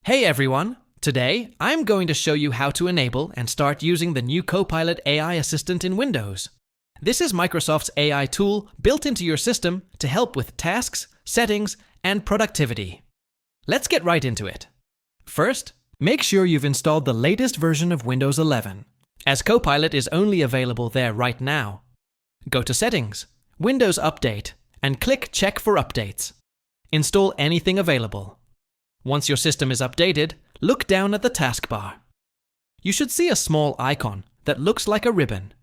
Hey everyone! Today, I'm going to show you how to enable and start using the new Copilot AI Assistant in Windows. This is Microsoft's AI tool built into your system to help with tasks, settings, and productivity. Let's get right into it. First, make sure you've installed the latest version of Windows 11, as Copilot is only available there right now. Go to Settings, Windows Update, and click Check for Updates. Install anything available. Once your system is updated, look down at the taskbar. You should see a small icon that looks like a ribbon.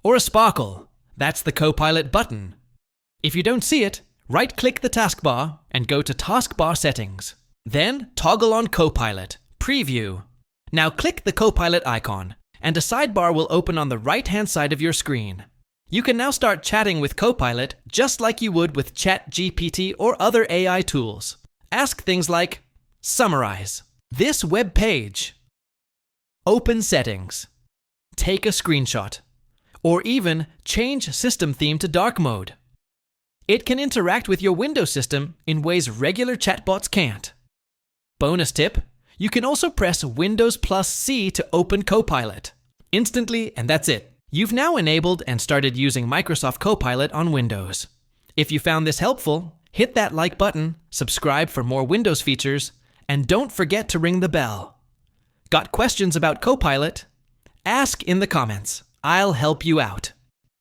Or a sparkle. That's the Copilot button. If you don't see it, right-click the taskbar and go to Taskbar Settings. Then toggle on Copilot, Preview. Now click the Copilot icon, and a sidebar will open on the right-hand side of your screen. You can now start chatting with Copilot just like you would with ChatGPT or other AI tools. Ask things like, summarize this web page, open settings, take a screenshot, or even change system theme to dark mode. It can interact with your Windows system in ways regular chatbots can't. Bonus tip, you can also press Windows plus C to open Copilot instantly, and that's it. You've now enabled and started using Microsoft Copilot on Windows. If you found this helpful, hit that like button, subscribe for more Windows features, and don't forget to ring the bell. Got questions about Copilot? Ask in the comments. I'll help you out.